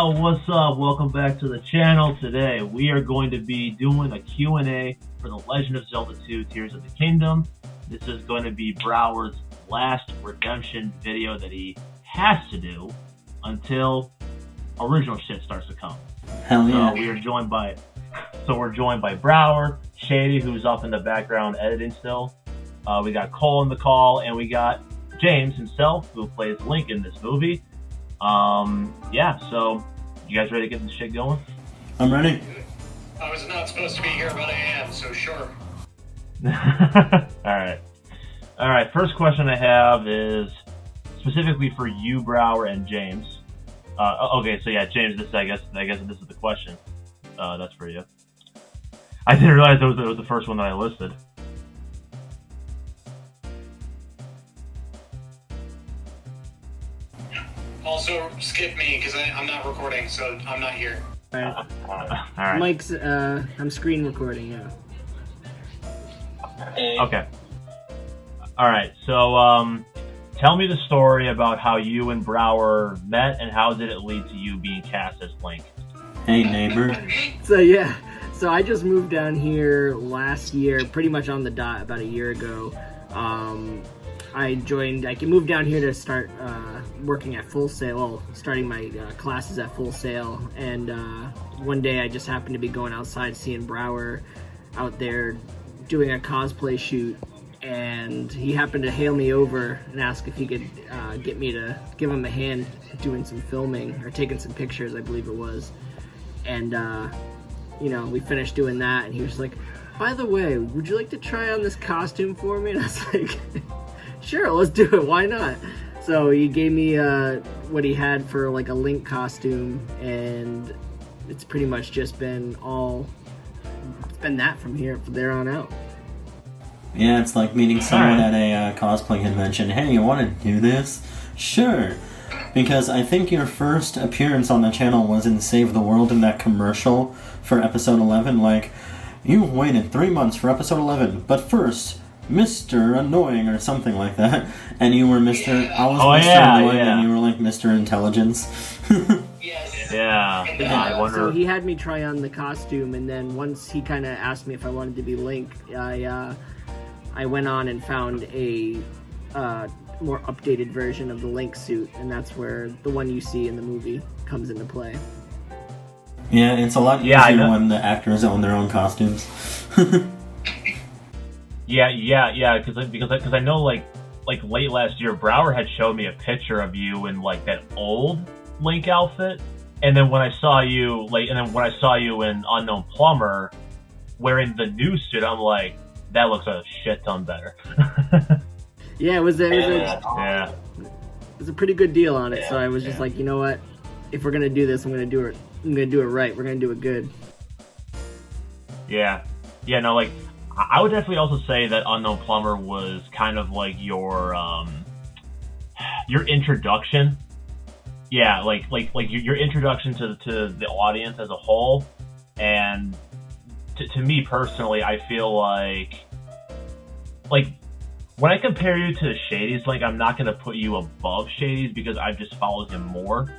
Yo, what's up? Welcome back to the channel. Today we are going to be doing a Q&A for The Legend of Zelda 2 Tears of the Kingdom. This is going to be Brower's last redemption video that he has to do until original shit starts to come. Hell yeah. We're joined by Brower, Shady, who's up in the background editing still. We got Cole in the call, and we got James himself, who plays Link in this movie. So you guys ready to get this shit going? I'm ready. I was not supposed to be here, but I am, so sure. Alright, first question I have is specifically for you, Brower, and James. James, I guess this is the question. That's for you. I didn't realize it was the first one that I listed. Also, skip me, because I'm not recording, so I'm not here. Alright. Mike's, I'm screen recording, yeah. Okay. Alright, so, tell me the story about how you and Brower met, and how did it lead to you being cast as Link? Hey, neighbor. So I just moved down here last year, pretty much on the dot, about a year ago. I moved down here to start working at Full Sail, starting my classes at Full Sail, and one day I just happened to be going outside seeing Brower out there doing a cosplay shoot, and he happened to hail me over and ask if he could get me to give him a hand doing some filming, or taking some pictures, I believe it was. And, we finished doing that, and he was like, by the way, would you like to try on this costume for me? And I was like, sure, let's do it, why not? So he gave me what he had for like a Link costume, and it's pretty much just been that from there on out. Yeah, it's like meeting someone at a cosplay convention. Hey, you want to do this? Sure. Because I think your first appearance on the channel was in Save the World in that commercial for episode 11. Like, you waited 3 months for episode 11, but first, Mr. Annoying or something like that. And you were Mr. Annoying, and you were like Mr. Intelligence. Yes. Yeah. I wonder. So he had me try on the costume, and then once he kind of asked me if I wanted to be Link, I went on and found a more updated version of the Link suit, and that's where the one you see in the movie comes into play. Yeah, it's a lot easier when the actors own their own costumes. Because I know like late last year, Brower had showed me a picture of you in like that old Link outfit, and then when I saw you in Unknown Plumber wearing the new suit, I'm like, that looks a shit ton better. Yeah, it was a pretty good deal on it. So I was just like, you know what? If we're gonna do this, I'm gonna do it right. We're gonna do it good. I would definitely also say that Unknown Plumber was kind of like your introduction. Yeah, like your introduction to the audience as a whole, and to me personally, I feel like when I compare you to Shady's Link, I'm not going to put you above Shady's because I've just followed him more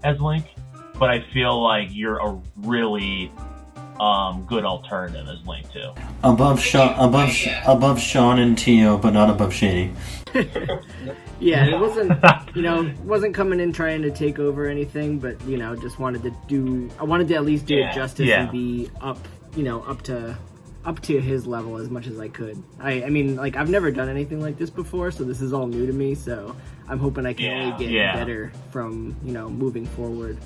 as Link, but I feel like you're a really good alternative as Link too. Above Sean and Tio, but not above Shady. Yeah, it wasn't coming in trying to take over anything, but just wanted to at least do it justice and be up to his level as much as I could. I mean, I've never done anything like this before, so this is all new to me, so I'm hoping I can only get better from, moving forward.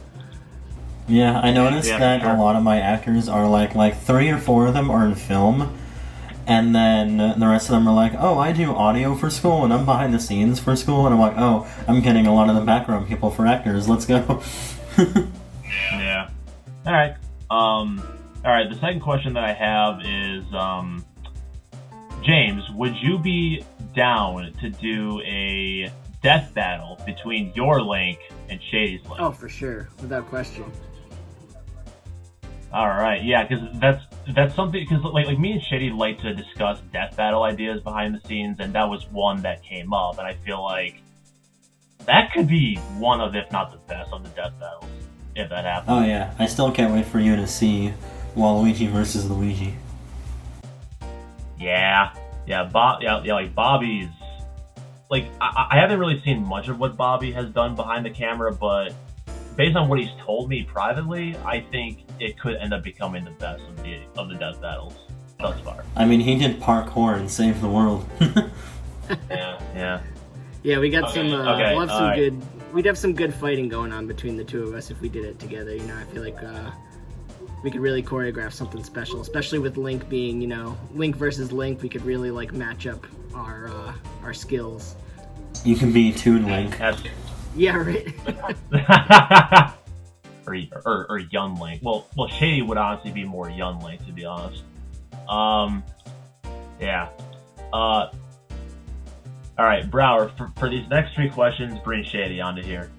Yeah, I noticed that a lot of my actors are like 3 or 4 of them are in film, and then the rest of them are like, oh, I do audio for school, and I'm behind the scenes for school, and I'm like, oh, I'm getting a lot of the background people for actors, let's go. Yeah. Alright, the second question that I have is, James, would you be down to do a death battle between your Link and Shady's Link? Oh, for sure, without question. Alright, yeah, because that's something, because like me and Shady like to discuss death battle ideas behind the scenes, and that was one that came up, and I feel like that could be one of, if not the best, of the death battles. if that happens. Oh yeah, I still can't wait for you to see Waluigi versus Luigi. Yeah, like Bobby's. Like, I haven't really seen much of what Bobby has done behind the camera, but based on what he's told me privately, I think it could end up becoming the best of the death battles thus far. I mean, he did parkour and saved the world. Yeah. Yeah, we got Okay, some. okay, We'll have some alright. good. We'd have some good fighting going on between the two of us if we did it together. You know, I feel like we could really choreograph something special, especially with Link being, you know, Link versus Link. We could really like match up our skills. You can be Toon Link. Yeah, right. or Young Link. Well, Shady would honestly be more Young Link, to be honest. Yeah. All right, Brower. For these next 3 questions, bring Shady onto here.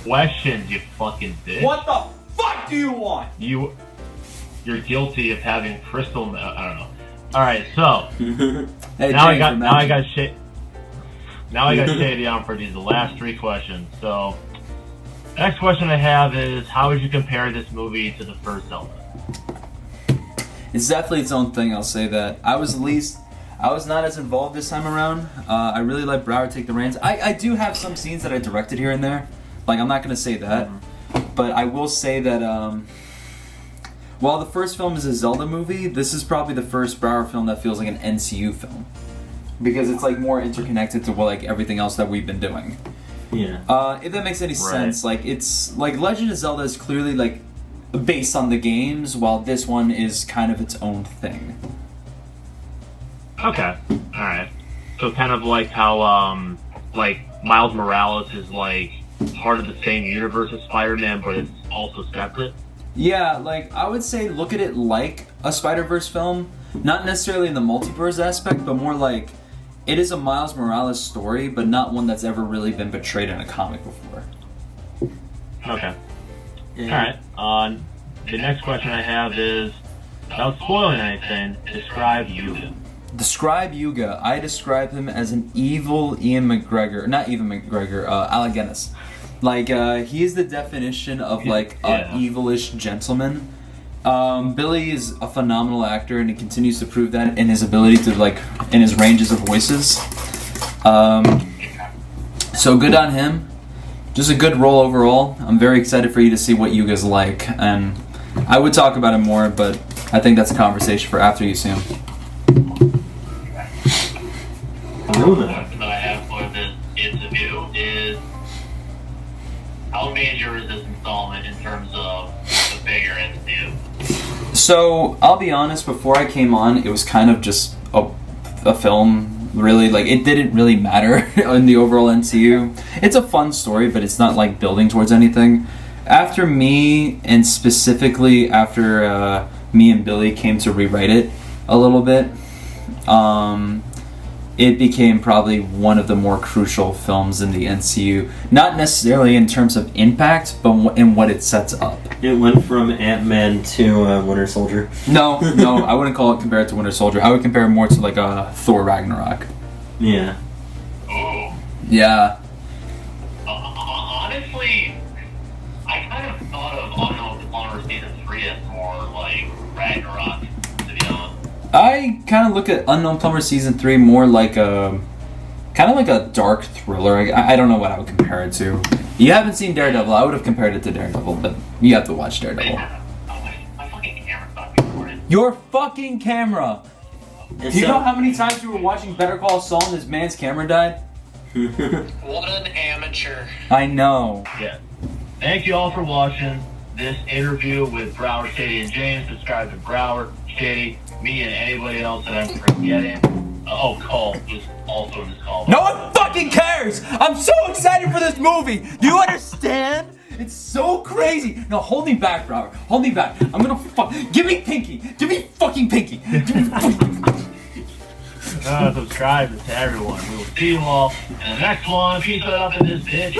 Questions, you fucking bitch. What the fuck do you want? You're guilty of having crystal. I don't know. All right, so Hey, now James, I got Shady on for these last 3 questions. So, next question I have is, how would you compare this movie to the first Zelda? It's definitely its own thing, I'll say that. I was not as involved this time around. I really let Brower take the reins. I do have some scenes that I directed here and there. Like, I'm not going to say that. But I will say that while the first film is a Zelda movie, this is probably the first Brower film that feels like an NCU film. Because it's like more interconnected to like everything else that we've been doing. Yeah. If that makes any sense, like it's like Legend of Zelda is clearly like based on the games, while this one is kind of its own thing. Okay, all right. So kind of like how like Miles Morales is like part of the same universe as Spider-Man, but it's also separate. Yeah, like I would say look at it like a Spider-Verse film, not necessarily in the multiverse aspect, but more like it is a Miles Morales story, but not one that's ever really been portrayed in a comic before. Okay. Alright, the next question I have is, without spoiling anything, describe Yuga. Describe Yuga. I describe him as an evil Alec Guinness. Like, he is the definition of, like, an evilish gentleman. Billy is a phenomenal actor, and he continues to prove that in his ability to, like, in his ranges of voices. So good on him. Just a good role overall. I'm very excited for you to see what Yuga's like, and I would talk about him more, but I think that's a conversation for after you see him. The question that I have for this interview is, how major is this installment in terms of the bigger MCU? So, I'll be honest, before I came on, it was kind of just a film, really. Like, it didn't really matter in the overall MCU. It's a fun story, but it's not, like, building towards anything. After me, and specifically after me and Billy came to rewrite it a little bit, it became probably one of the more crucial films in the MCU. Not necessarily in terms of impact, but in what it sets up. It went from Ant-Man to Winter Soldier. No, I wouldn't call it compared to Winter Soldier. I would compare it more to like Thor Ragnarok. Yeah. Oh. Yeah. Honestly, I kind of thought of Unknown Plumber Season 3 as more like Ragnarok, to be honest. I kind of look at Unknown Plumber Season 3 more like a... kind of like a dark thriller. I don't know what I would compare it to. You haven't seen Daredevil. I would have compared it to Daredevil, but you have to watch Daredevil. My fucking camera stopped recording. Your fucking camera! Do you know how many times you were watching Better Call Saul and this man's camera died? What an amateur. I know. Yeah. Thank you all for watching this interview with Brower, Shady, and James. Subscribe to Brower, Shady, me, and anybody else that I'm forgetting. Cole is also in this call. No one fucking cares! I'm so excited for this movie! Do you understand? It's so crazy! No, hold me back, Robert. Hold me back. I'm gonna give me Pinky! Give me fucking Pinky! Give me fucking... Subscribe to everyone. We will see you all in the next one. Peace out in this bitch.